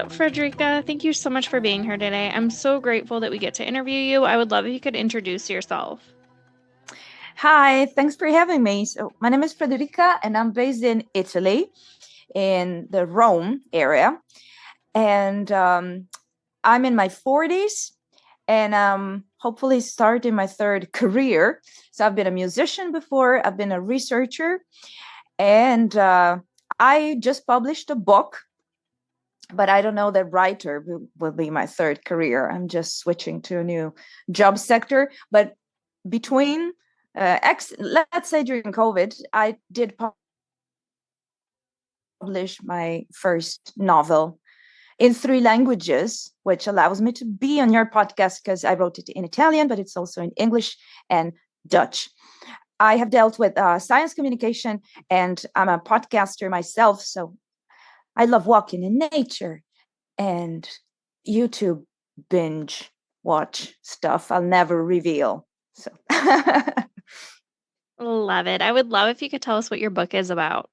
Frederica. Thank you so much for being here today. I'm so grateful that we get to interview you. I would love if you could introduce yourself. Hi, thanks for having me. So, my name is Federica, and I'm based in Italy, in the Rome area. And I'm in my 40s, and hopefully starting my third career. So, I've been a musician before, I've been a researcher, and I just published a book, but I don't know that writer will be my third career. I'm just switching to a new job sector. But between let's say during COVID, I did publish my first novel in 3 languages, which allows me to be on your podcast because I wrote it in Italian, but it's also in English and Dutch. I have dealt with science communication, and I'm a podcaster myself. So I love walking in nature and YouTube binge watch stuff I'll never reveal. So Love it. I would love if you could tell us what your book is about.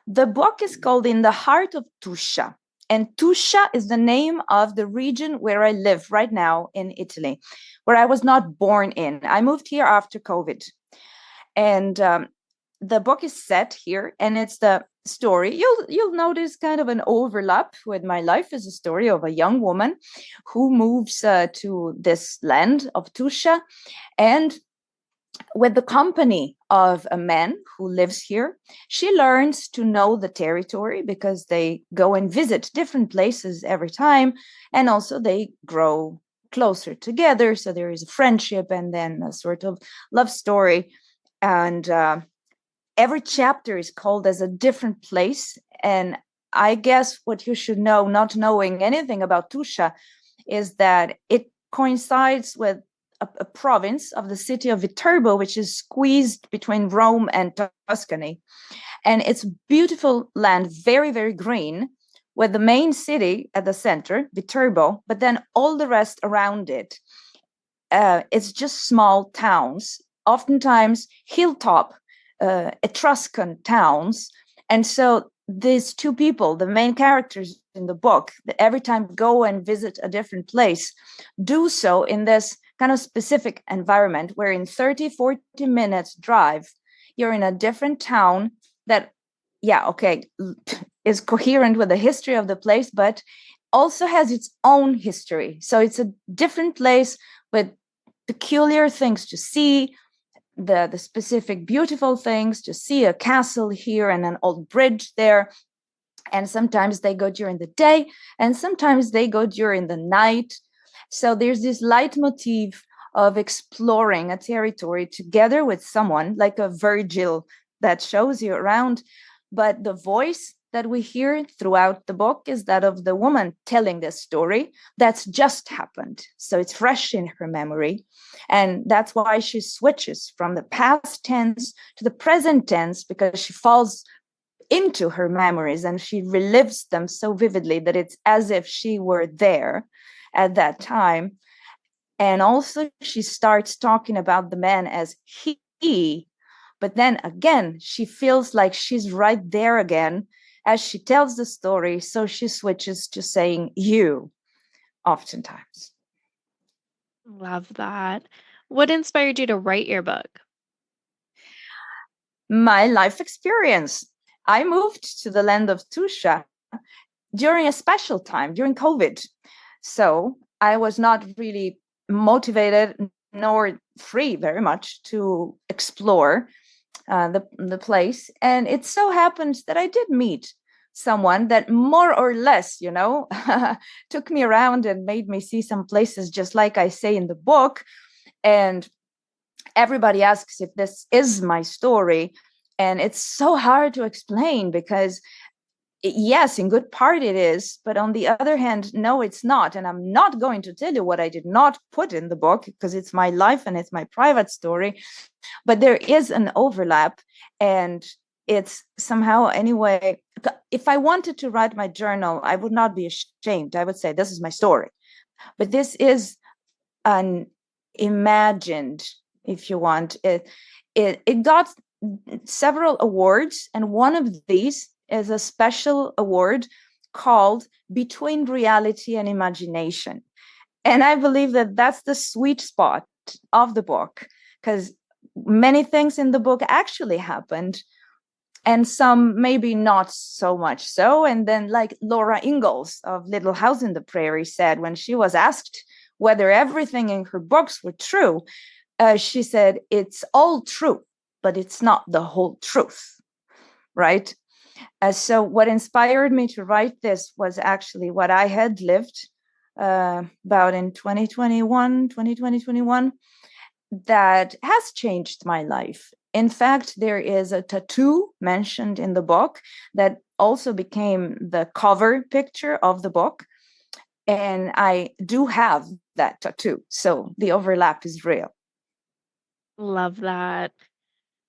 the book is called In the Heart of Tuscia. And Tuscia is the name of the region where I live right now in Italy, where I was not born in. I moved here after COVID. And the book is set here, and it's the story. You'll notice kind of an overlap with my life as a story of a young woman who moves to this land of Tuscia, and with the company of a man who lives here, she learns to know the territory because they go and visit different places every time, and also they grow closer together. So there is a friendship and then a sort of love story, and every chapter is called as a different place. And I guess what you should know, not knowing anything about Tuscia, is that it coincides with a province of the city of Viterbo, which is squeezed between Rome and Tuscany. And it's beautiful land, very, very green, with the main city at the center, Viterbo, but then all the rest around it. It's just small towns, oftentimes hilltop Etruscan towns. And so these two people, the main characters in the book, that every time go and visit a different place, do so in this kind of specific environment where in 30, 40 minutes drive, you're in a different town that, yeah, okay, is coherent with the history of the place, but also has its own history. So it's a different place with peculiar things to see, the specific beautiful things to see, a castle here and an old bridge there. And sometimes they go during the day, and sometimes they go during the night. So there's this leitmotif of exploring a territory together with someone like a Virgil that shows you around. But the voice that we hear throughout the book is that of the woman telling this story that's just happened. So it's fresh in her memory. And that's why she switches from the past tense to the present tense, because she falls into her memories and she relives them so vividly that it's as if she were there at that time. And also she starts talking about the man as he, but then again, she feels like she's right there again as she tells the story. So she switches to saying you oftentimes. Love that. What inspired you to write your book? My life experience. I moved to the land of Tuscia during a special time, during COVID. So I was not really motivated nor free very much to explore the place. And it so happened that I did meet someone that more or less, took me around and made me see some places, just like I say in the book. And everybody asks if this is my story. And it's so hard to explain because yes, in good part it is, but on the other hand, no, it's not. And I'm not going to tell you what I did not put in the book because it's my life and it's my private story. But there is an overlap, and it's somehow, anyway, if I wanted to write my journal, I would not be ashamed. I would say this is my story. But this is an imagined, if you want. It got several awards, and one of these is a special award called Between Reality and Imagination. And I believe that that's the sweet spot of the book, because many things in the book actually happened, and some maybe not so much so. And then, like Laura Ingalls of Little House in the Prairie said when she was asked whether everything in her books were true, she said, "It's all true, but it's not the whole truth," right? So what inspired me to write this was actually what I had lived about in 2021, that has changed my life. In fact, there is a tattoo mentioned in the book that also became the cover picture of the book. And I do have that tattoo. So the overlap is real. Love that.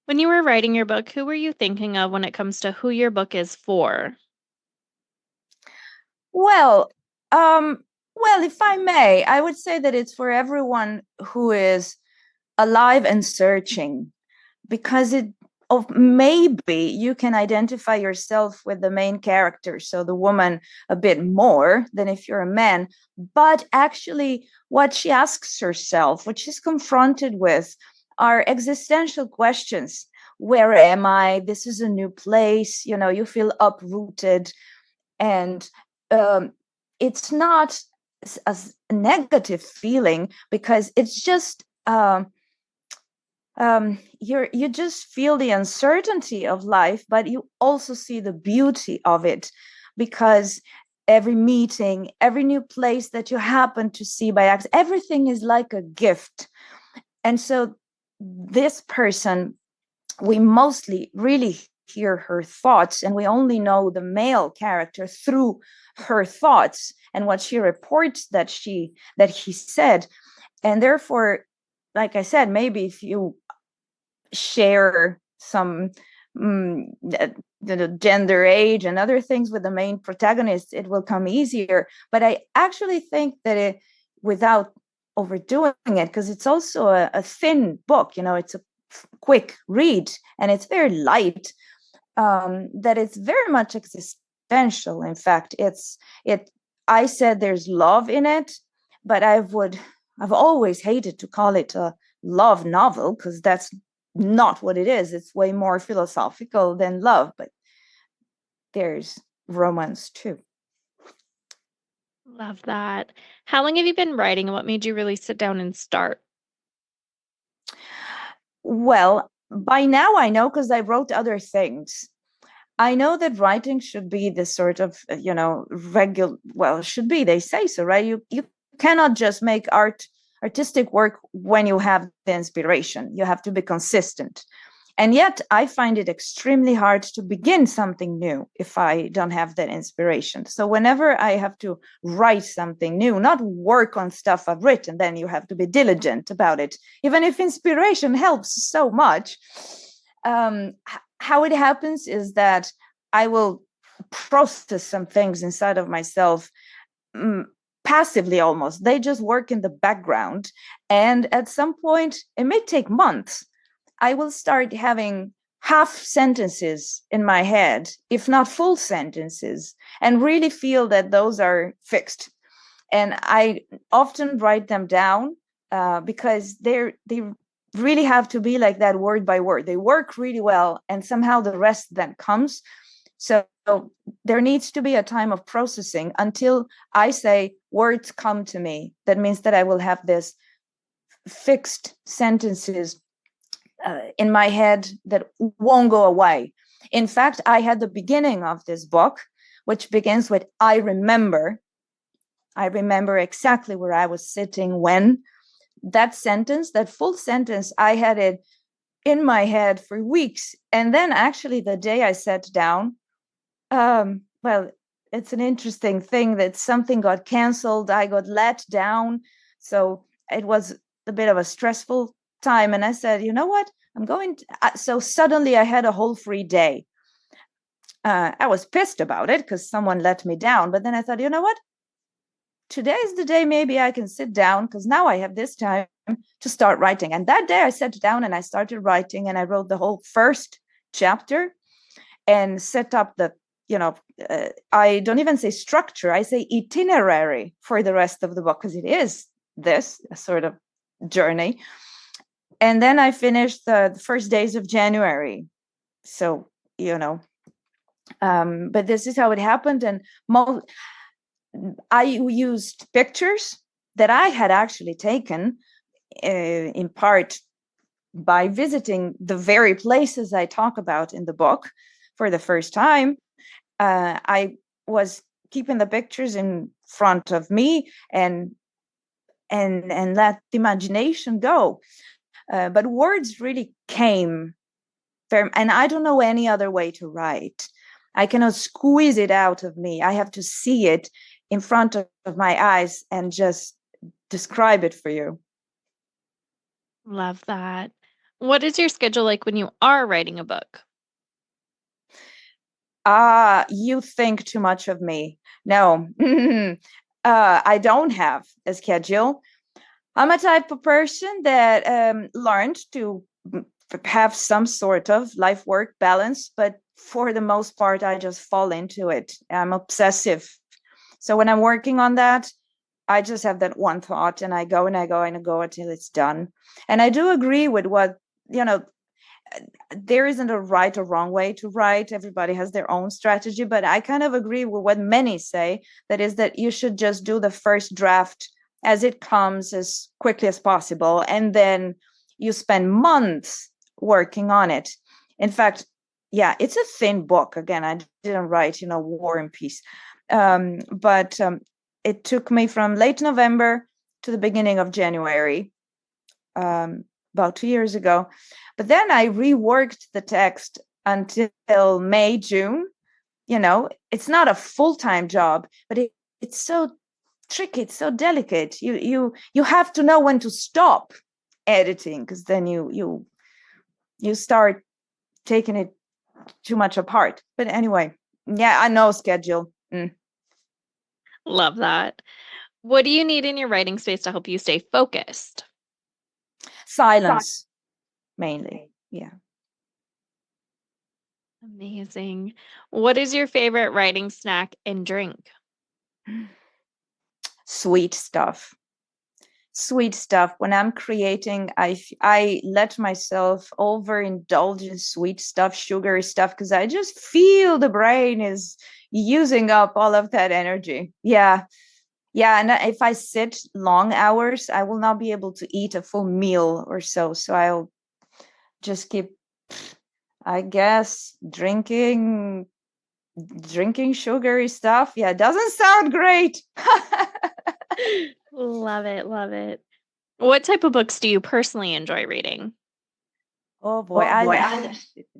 When you were writing your book, who were you thinking of when it comes to who your book is for? Well, if I may, I would say that it's for everyone who is alive and searching, because maybe you can identify yourself with the main character, so the woman, a bit more than if you're a man. But actually, what she asks herself, what she's confronted with, are existential questions. Where am I? This is a new place. You feel uprooted. And it's not a negative feeling, because it's just you just feel the uncertainty of life, but you also see the beauty of it, because every meeting, every new place that you happen to see by accident, everything is like a gift. And so this person, we mostly really hear her thoughts, and we only know the male character through her thoughts and what she reports that he said. And therefore, like I said, maybe if you share some the gender, age, and other things with the main protagonist, it will come easier. But I actually think that without overdoing it, because it's also a thin book, it's a quick read and it's very light, that it's very much existential. In fact, I said there's love in it, but I've always hated to call it a love novel, because that's not what it is. It's way more philosophical than love, but there's romance too. Love that. How long have you been writing, and what made you really sit down and start? Well, by now I know, because I wrote other things. I know that writing should be this sort of, regular, well, should be, they say so, right? You cannot just make artistic work when you have the inspiration. You have to be consistent. And yet I find it extremely hard to begin something new if I don't have that inspiration. So whenever I have to write something new, not work on stuff I've written, then you have to be diligent about it, even if inspiration helps so much. How it happens is that I will process some things inside of myself, passively almost. They just work in the background. And at some point, it may take months, I will start having half sentences in my head, if not full sentences, and really feel that those are fixed. And I often write them down, because they really have to be like that, word by word. They work really well, and somehow the rest then comes. So there needs to be a time of processing until I say words come to me. That means that I will have this fixed sentences in my head that won't go away. In fact, I had the beginning of this book, which begins with I remember exactly where I was sitting when. That sentence, that full sentence, I had it in my head for weeks. And then actually the day I sat down, well, it's an interesting thing that something got canceled. I got let down. So it was a bit of a stressful time. And I said, you know what? So suddenly I had a whole free day. I was pissed about it because someone let me down. But then I thought, you know what? Today is the day maybe I can sit down, because now I have this time to start writing. And that day I sat down and I started writing, and I wrote the whole first chapter and set up the I don't even say structure, I say itinerary for the rest of the book, because it is this sort of journey. And then I finished the first days of January. So, but this is how it happened. And I used pictures that I had actually taken in part by visiting the very places I talk about in the book for the first time. I was keeping the pictures in front of me and let the imagination go. But words really came, and I don't know any other way to write. I cannot squeeze it out of me. I have to see it in front of my eyes and just describe it for you. Love that. What is your schedule like when you are writing a book? You think too much of me. No, I don't have a schedule. I'm a type of person that learned to have some sort of life work balance, but for the most part, I just fall into it. I'm obsessive. So when I'm working on that, I just have that one thought and I go and I go and I go until it's done. And I do agree with what, there isn't a right or wrong way to write. Everybody has their own strategy, but I kind of agree with what many say, that is that you should just do the first draft as it comes as quickly as possible. And then you spend months working on it. In fact, yeah, it's a thin book. Again, I didn't write, War and Peace. But it took me from late November to the beginning of January, about 2 years ago. But then I reworked the text until May, June. It's not a full-time job, but it's so tricky, it's so delicate. You have to know when to stop editing, because then you start taking it too much apart. But anyway, yeah, I know schedule. Love that. What do you need in your writing space to help you stay focused? Silence, mainly. Yeah. Amazing. What is your favorite writing snack and drink? Sweet stuff. Sweet stuff. When I'm creating, I let myself overindulge in sweet stuff, sugary stuff, because I just feel the brain is using up all of that energy. Yeah. Yeah. And if I sit long hours, I will not be able to eat a full meal or so. So I'll just keep, I guess, drinking sugary stuff. Yeah, it doesn't sound great. Love it. Love it. What type of books do you personally enjoy reading? Oh boy, I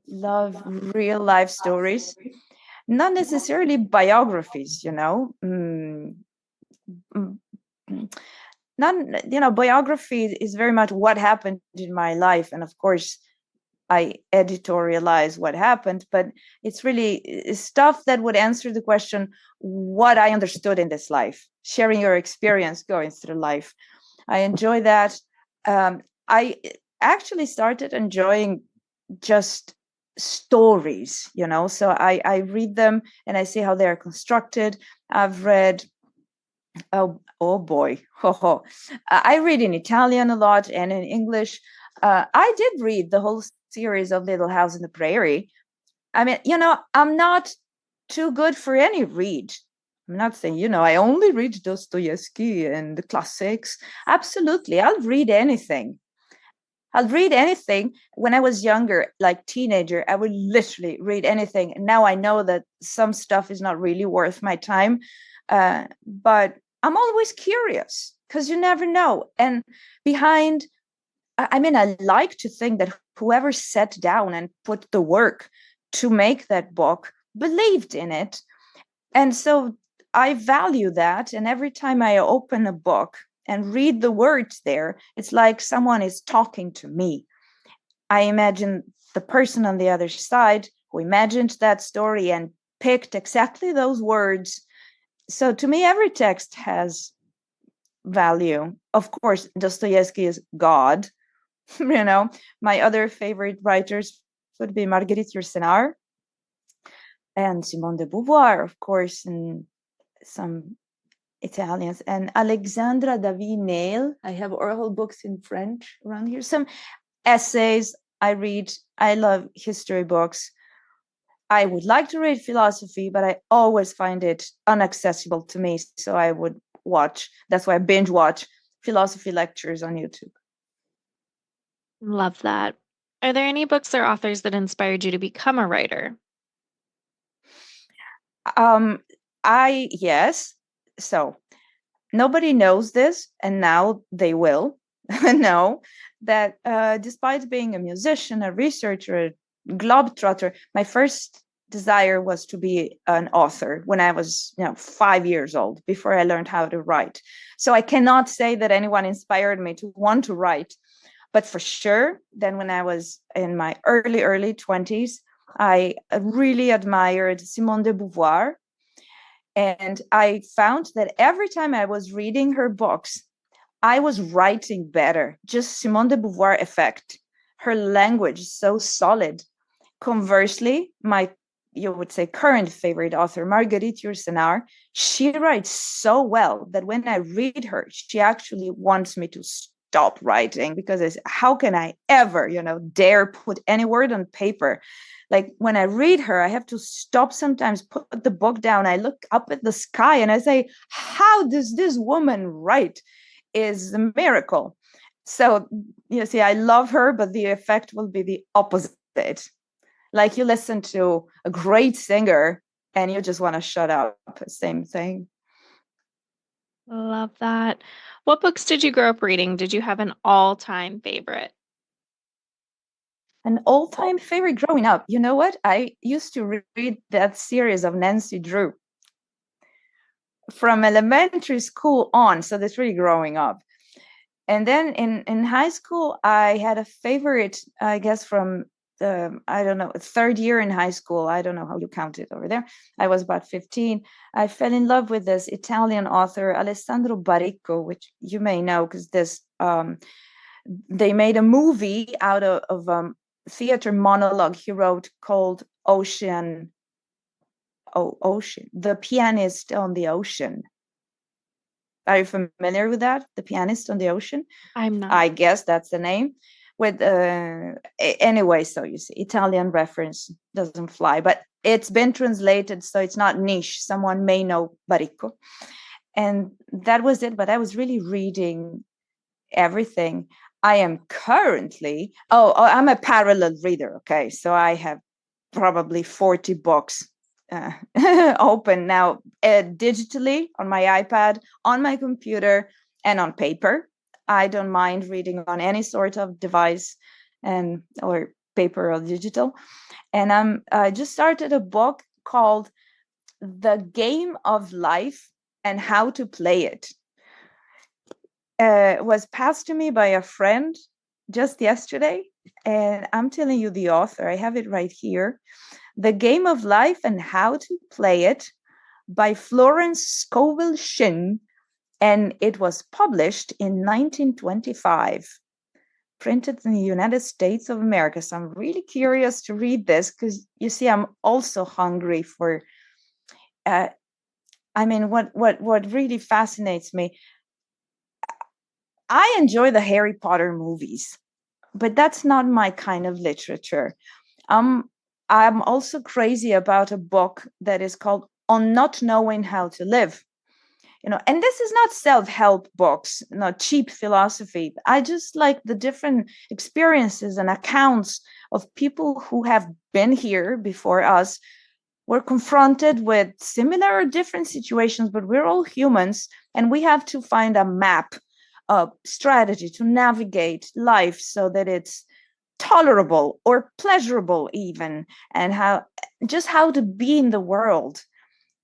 love real life stories, not necessarily biographies, Not, biography is very much what happened in my life. And of course, I editorialize what happened, but it's really stuff that would answer the question, what I understood in this life, sharing your experience going through life. I enjoy that. I actually started enjoying just stories, so I read them and I see how they're constructed. I've read, oh boy, I read in Italian a lot and in English. I did read the whole series of Little House on the Prairie. I mean, I'm not too good for any read. I'm not saying, I only read Dostoevsky and the classics. Absolutely, I'll read anything. I'll read anything. When I was younger, like teenager, I would literally read anything. Now I know that some stuff is not really worth my time, but I'm always curious because you never know. And behind, I like to think that whoever sat down and put the work to make that book believed in it. And so I value that. And every time I open a book and read the words there, it's like someone is talking to me. I imagine the person on the other side who imagined that story and picked exactly those words. So to me, every text has value. Of course, Dostoevsky is God. My other favorite writers would be Marguerite Yourcenar. and Simone de Beauvoir, of course, and some Italians, and Alexandra David-Neil. I have oral books in French around here. Some essays I read. I love history books. I would like to read philosophy, but I always find it inaccessible to me. So I would watch. That's why I binge watch philosophy lectures on YouTube. Love that. Are there any books or authors that inspired you to become a writer? Um, yes. So nobody knows this, and now they will know that despite being a musician, a researcher, a globetrotter, my first desire was to be an author when I was 5 years old, before I learned how to write. So I cannot say that anyone inspired me to want to write, but for sure, then when I was in my early 20s, I really admired Simone de Beauvoir. And I found that every time I was reading her books, I was writing better. Just Simone de Beauvoir effect. Her language is so solid. Conversely, my, you would say, current favorite author, Marguerite Yourcenar, she writes so well that when I read her, she actually wants me to stop writing, because it's, how can I ever, dare put any word on paper? Like when I read her, I have to stop sometimes, put the book down. I look up at the sky and I say, how does this woman write? Is a miracle. So, you see, I love her, but the effect will be the opposite. Like you listen to a great singer and you just want to shut up. Same thing. Love that. What books did you grow up reading? Did you have an all-time favorite? An all-time favorite growing up. You know what? I used to read that series of Nancy Drew from elementary school on. So that's really growing up. And then in high school, I had a favorite, I guess, from I don't know, third year in high school. I don't know how you count it over there. I was about 15. I fell in love with this Italian author, Alessandro Baricco, which you may know because they made a movie out of theater monologue he wrote called Ocean. Oh, Ocean. The Pianist on the Ocean. Are you familiar with that? The Pianist on the Ocean? I'm not. I guess that's the name. With anyway, so you see, Italian reference doesn't fly, but it's been translated, so it's not niche. Someone may know Baricco, and that was it. But I was really reading everything. I am currently. I'm a parallel reader. Okay, so I have probably 40 books open now, digitally on my iPad, on my computer, and on paper. I don't mind reading on any sort of device, and or paper or digital. And I just started a book called The Game of Life and How to Play It. Was passed to me by a friend just yesterday, and I'm telling you the author. I have it right here. The Game of Life and How to Play It by Florence Scovel Shinn, and it was published in 1925, printed in the United States of America. So I'm really curious to read this because, you see, I'm also hungry for, what really fascinates me. I enjoy the Harry Potter movies, but that's not my kind of literature. I'm also crazy about a book that is called On Not Knowing How to Live. And this is not self-help books, not cheap philosophy. I just like the different experiences and accounts of people who have been here before us, were confronted with similar or different situations, but we're all humans, and we have to find a map, a strategy to navigate life so that it's tolerable or pleasurable even, and how to be in the world.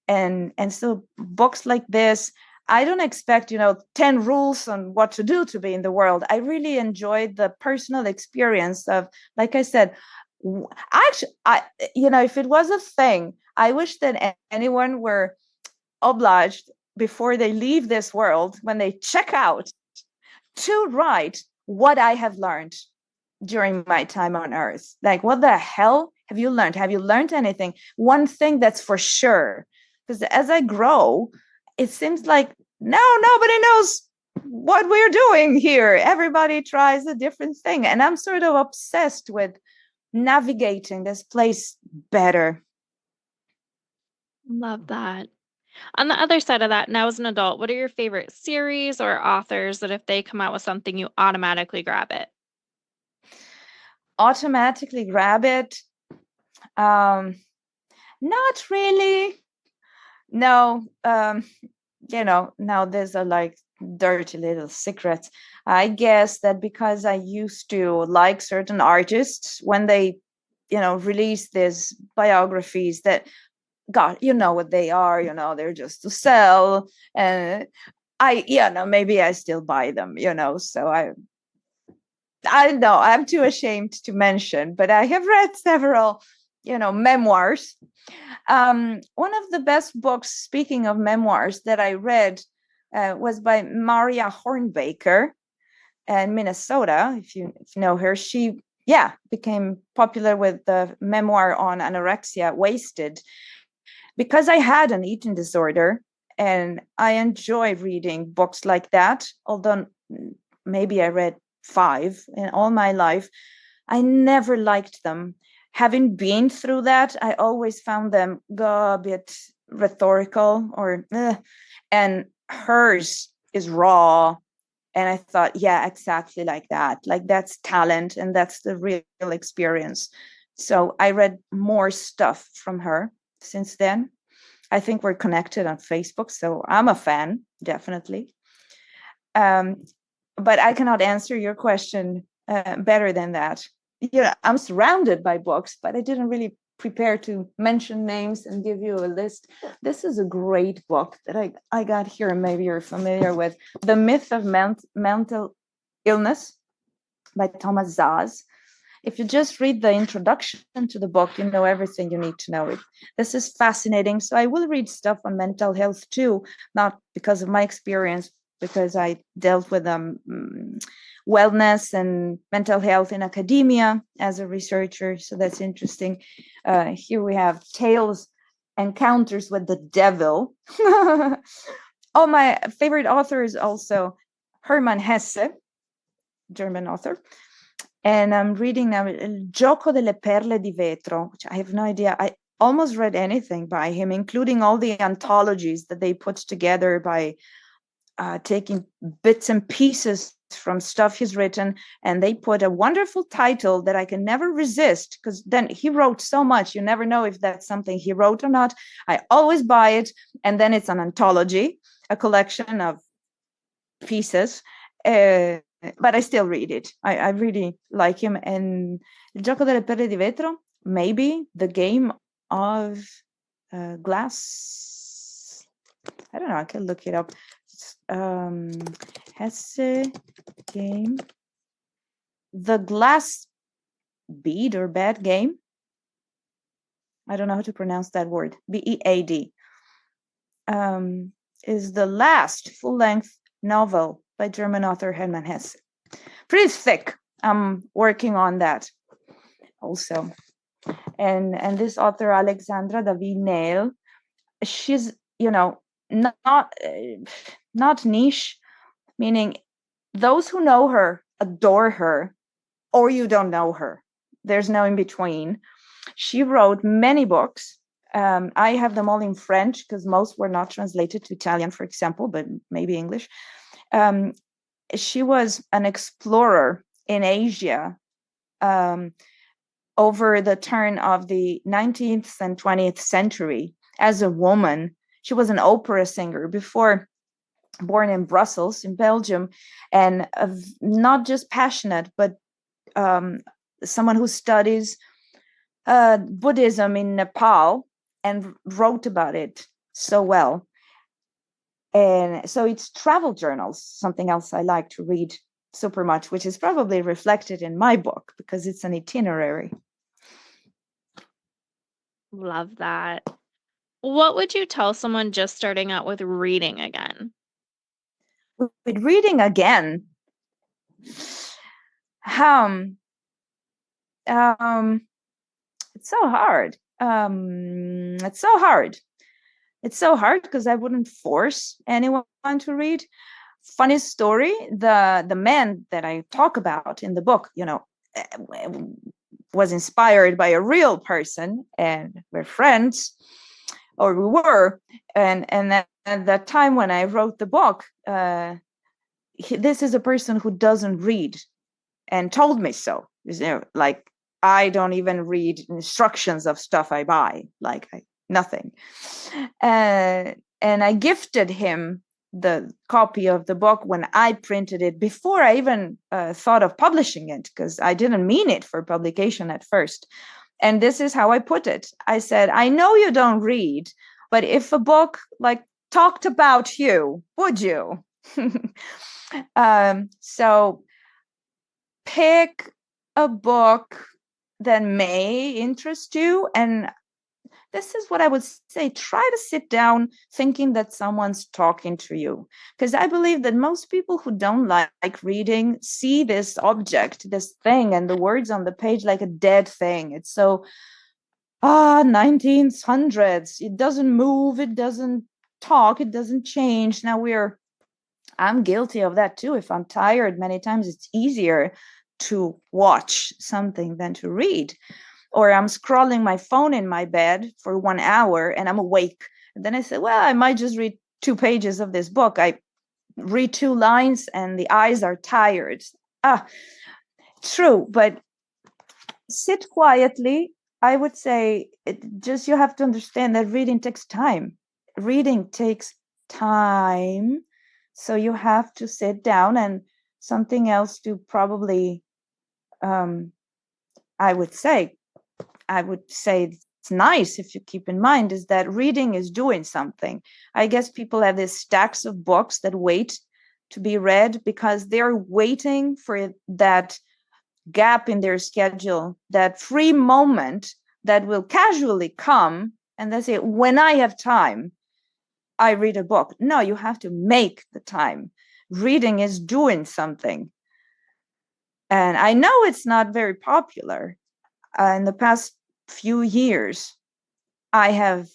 And so books like this, I don't expect 10 rules on what to do to be in the world. I really enjoyed the personal experience of, like I said, actually, if it was a thing, I wish that anyone were obliged before they leave this world, when they check out, to write what I have learned during my time on earth. Like, what the hell have you learned? Have you learned anything? One thing that's for sure, because as I grow, it seems like nobody knows what we're doing here. Everybody tries a different thing. And I'm sort of obsessed with navigating this place better. Love that. On the other side of that, now as an adult, what are your favorite series or authors that if they come out with something, you automatically grab it? Automatically grab it. Not really. No, now these are like dirty little secrets. I guess that because I used to like certain artists when they, release these biographies that, God, you know what they are, they're just to sell. And maybe I still buy them, so I know I'm too ashamed to mention, but I have read several, memoirs. One of the best books, speaking of memoirs, that I read was by Maria Hornbaker in Minnesota. If you know her, she became popular with the memoir on anorexia, Wasted, because I had an eating disorder, and I enjoy reading books like that. Although maybe I read 5 in all my life, I never liked them. Having been through that, I always found them a bit rhetorical and hers is raw. And I thought, yeah, exactly like that. Like that's talent and that's the real experience. So I read more stuff from her since then. I think we're connected on Facebook, so I'm a fan, definitely. But I cannot answer your question better than that. I'm surrounded by books, but I didn't really prepare to mention names and give you a list. This is a great book that I got here. Maybe you're familiar with The Myth of Mental Illness by Thomas Zaz. If you just read the introduction to the book, you know everything you need to know. This is fascinating. So I will read stuff on mental health too, not because of my experience, because I dealt with wellness and mental health in academia as a researcher. So that's interesting. Here we have Tales, Encounters with the Devil. Oh, my favorite author is also Hermann Hesse, German author. And I'm reading now Il Gioco delle Perle di Vetro, which I have no idea. I almost read anything by him, including all the anthologies that they put together by taking bits and pieces from stuff he's written. And they put a wonderful title that I can never resist, because then he wrote so much. You never know if that's something he wrote or not. I always buy it. And then it's an anthology, a collection of pieces. But I still read it. I really like him. And Il Gioco delle Perle di Vetro, maybe the game of glass. I don't know. I can look it up. Hesse game. The Glass Bead or Bad Game. I don't know how to pronounce that word. B-E-A-D. Is the last full-length novel by German author Hermann Hesse. Pretty thick. I'm working on that also. And this author, Alexandra David-Neil, she's, not niche, meaning those who know her adore her, or you don't know her. There's no in between. She wrote many books. I have them all in French because most were not translated to Italian, for example, but maybe English. She was an explorer in Asia over the turn of the 19th and 20th century. As a woman, she was an opera singer before, born in Brussels, in Belgium, and not just passionate, but someone who studies Buddhism in Nepal and wrote about it so well. And so it's travel journals, something else I like to read super much, which is probably reflected in my book because it's an itinerary. Love that. What would you tell someone just starting out with reading again? With reading again, it's It's so hard. It's so hard. It's so hard because I wouldn't force anyone to read. Funny story, the man that I talk about in the book, was inspired by a real person, and we're friends, or we were. And at that time when I wrote the book, this is a person who doesn't read and told me so. Like, I don't even read instructions of stuff I buy, nothing. And I gifted him the copy of the book when I printed it, before I even thought of publishing it, because I didn't mean it for publication at first. And this is how I put it. I said, I know you don't read, but if a book talked about you, would you? So pick a book that may interest you, and this is what I would say: try to sit down thinking that someone's talking to you, because I believe that most people who don't like reading see this object, this thing, and the words on the page like a dead thing. It's so 1900s, it doesn't move, it doesn't talk, it doesn't change. I'm guilty of that too. If I'm tired, many times it's easier to watch something than to read. Or I'm scrolling my phone in my bed for 1 hour and I'm awake. And then I say, well, I might just read 2 pages of this book. I read 2 lines and the eyes are tired. True, but sit quietly. I would say you have to understand that reading takes time. Reading takes time. So you have to sit down. And something else to probably, I would say it's nice if you keep in mind, is that reading is doing something. I guess people have these stacks of books that wait to be read because they're waiting for that gap in their schedule, that free moment that will casually come, and they say, when I have time, I read a book. No, you have to make the time. Reading is doing something. And I know it's not very popular. In the past few years, I have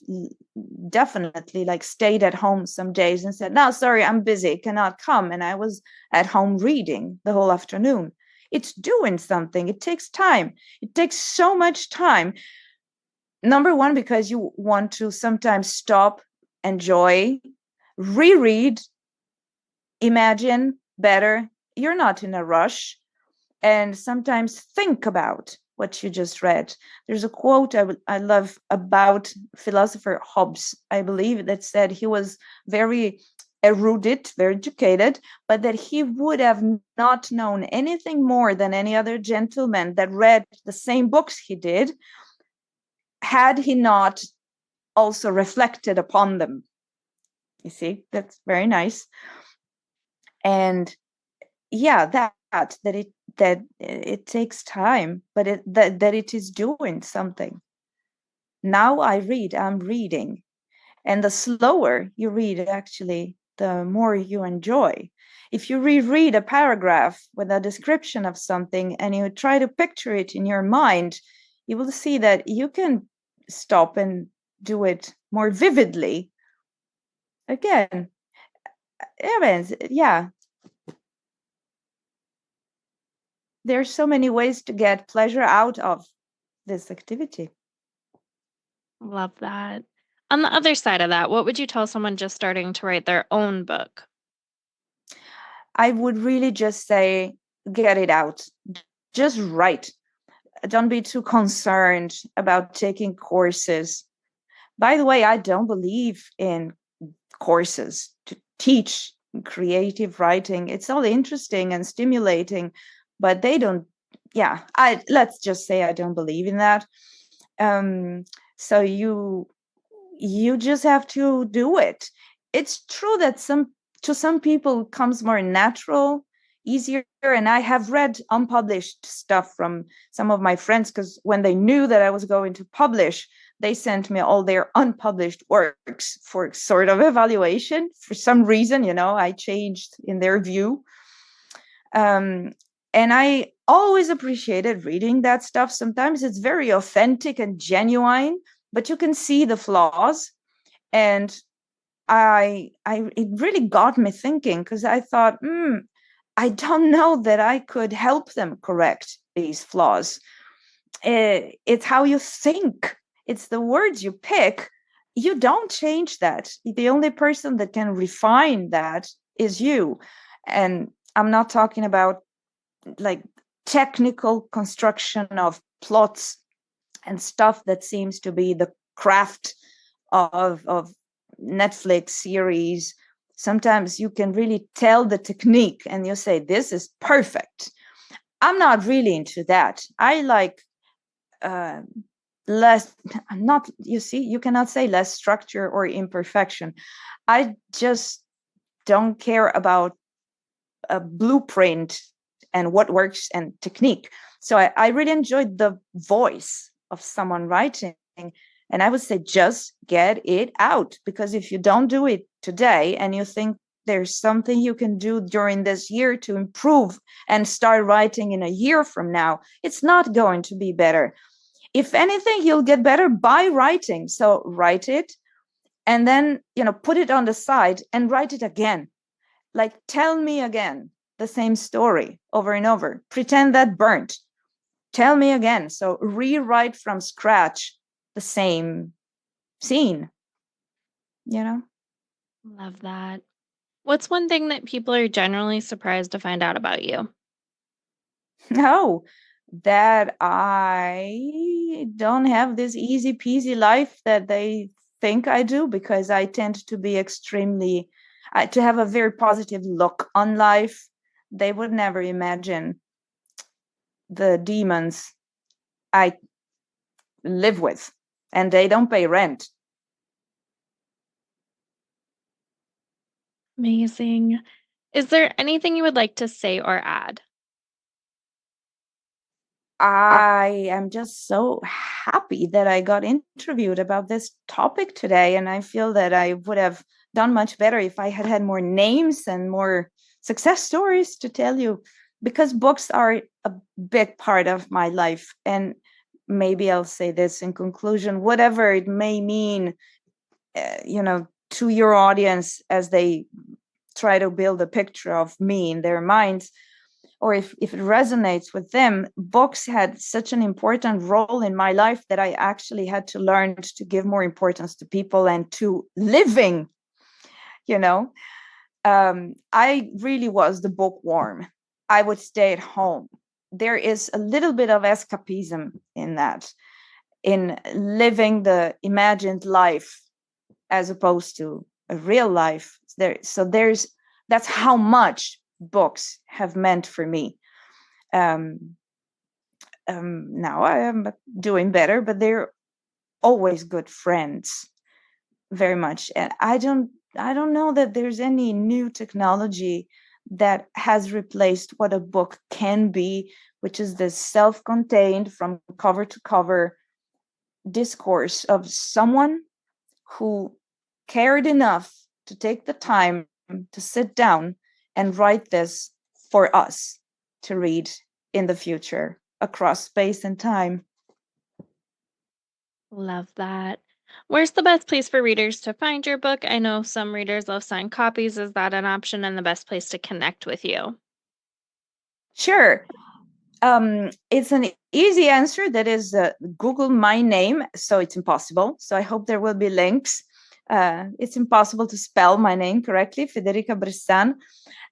definitely stayed at home some days and said, no, sorry, I'm busy, cannot come. And I was at home reading the whole afternoon. It's doing something. It takes time. It takes so much time. Number one, because you want to sometimes stop, enjoy, reread, imagine better. You're not in a rush. And sometimes think about what you just read. There's a quote I love about philosopher Hobbes, I believe, that said he was very erudite, very educated, but that he would have not known anything more than any other gentleman that read the same books he did, had he not also reflected upon them. You see, that's very nice. And yeah, that it takes time, but that it is doing something. Now I'm reading. And the slower you read, actually, the more you enjoy. If you reread a paragraph with a description of something and you try to picture it in your mind, you will see that you can stop and do it more vividly. Again, Evans, yeah. There's so many ways to get pleasure out of this activity. Love that. On the other side of that, what would you tell someone just starting to write their own book? I would really just say, get it out. Just write. Don't be too concerned about taking courses. By the way, I don't believe in courses to teach creative writing. It's all interesting and stimulating, but they don't. Yeah, let's just say I don't believe in that. So you just have to do it. It's true that to some people it comes more natural, easier. And I have read unpublished stuff from some of my friends, because when they knew that I was going to publish, they sent me all their unpublished works for sort of evaluation. For some reason, I changed in their view. And I always appreciated reading that stuff. Sometimes it's very authentic and genuine, but you can see the flaws. And it really got me thinking, because I thought, I don't know that I could help them correct these flaws. It's how you think, it's the words you pick. You don't change that. The only person that can refine that is you. And I'm not talking about like technical construction of plots and stuff that seems to be the craft of Netflix series. Sometimes you can really tell the technique and you say, this is perfect. I'm not really into that. I like less, not, you see, you cannot say less structure or imperfection. I just don't care about a blueprint and what works and technique. So I really enjoyed the voice of someone writing. And I would say, just get it out. Because if you don't do it today and you think there's something you can do during this year to improve and start writing in a year from now, it's not going to be better. If anything, you'll get better by writing. So write it and then, put it on the side and write it again. Like, tell me again the same story over and over. Pretend that burnt. Tell me again. So rewrite from scratch the same scene, Love that. What's one thing that people are generally surprised to find out about you? No, that I don't have this easy peasy life that they think I do, because I tend to be to have a very positive look on life. They would never imagine the demons I live with, and they don't pay rent. Amazing. Is there anything you would like to say or add? I am just so happy that I got interviewed about this topic today, and I feel that I would have done much better if I had had more names and more success stories to tell you, because books are a big part of my life. And maybe I'll say this in conclusion, whatever it may mean, to your audience as they try to build a picture of me in their minds, or if it resonates with them, books had such an important role in my life that I actually had to learn to give more importance to people and to living. I really was the bookworm. I would stay at home. There is a little bit of escapism in that, in living the imagined life as opposed to a real life. That's how much books have meant for me. Now I am doing better, but they're always good friends, very much. And I don't know that there's any new technology that has replaced what a book can be, which is this self-contained, from cover to cover discourse of someone who cared enough to take the time to sit down and write this for us to read in the future across space and time. Love that. Where's the best place for readers to find your book? I know some readers love signed copies. Is that an option and the best place to connect with you? Sure. It's an easy answer. That is Google my name. So it's impossible. So I hope there will be links. It's impossible to spell my name correctly, Federica Bressan.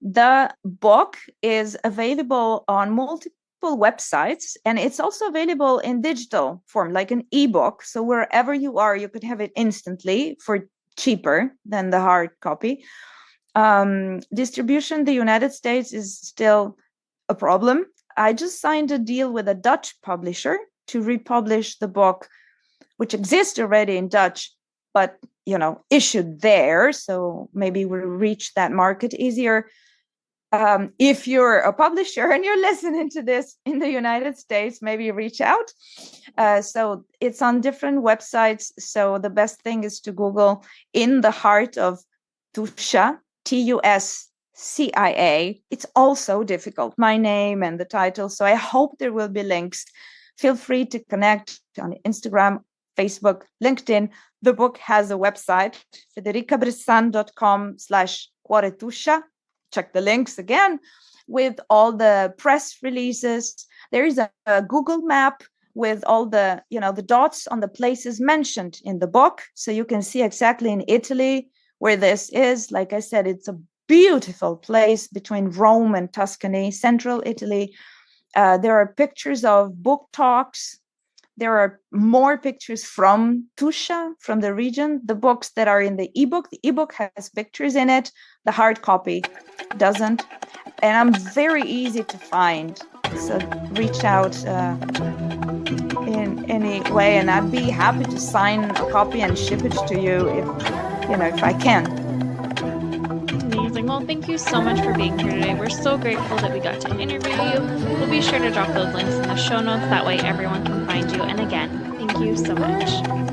The book is available on multiple websites, and it's also available in digital form, like an ebook. So wherever you are, you could have it instantly for cheaper than the hard copy. Distribution in the United States is still a problem. I just signed a deal with a Dutch publisher to republish the book, which exists already in Dutch, but issued there. So maybe we'll reach that market easier. If you're a publisher and you're listening to this in the United States, maybe reach out. So it's on different websites. So the best thing is to Google In the Heart of Tuscia, Tusca, CIA. It's also difficult, my name and the title. So I hope there will be links. Feel free to connect on Instagram, Facebook, LinkedIn. The book has a website, federicabressan.com/cuoretuscia. Check the links again with all the press releases. There is a Google map with all the, the dots on the places mentioned in the book. So you can see exactly in Italy where this is. Like I said, it's a beautiful place between Rome and Tuscany, central Italy. There are pictures of book talks. There are more pictures from Tuscia, from the region. The books that are in the ebook has pictures in it. The hard copy doesn't. And I'm very easy to find. So reach out in any way, and I'd be happy to sign a copy and ship it to you if I can. Amazing. Well, thank you so much for being here today. We're so grateful that we got to interview you. We'll be sure to drop those links in the show notes. That way everyone can find you. And again, thank you so much.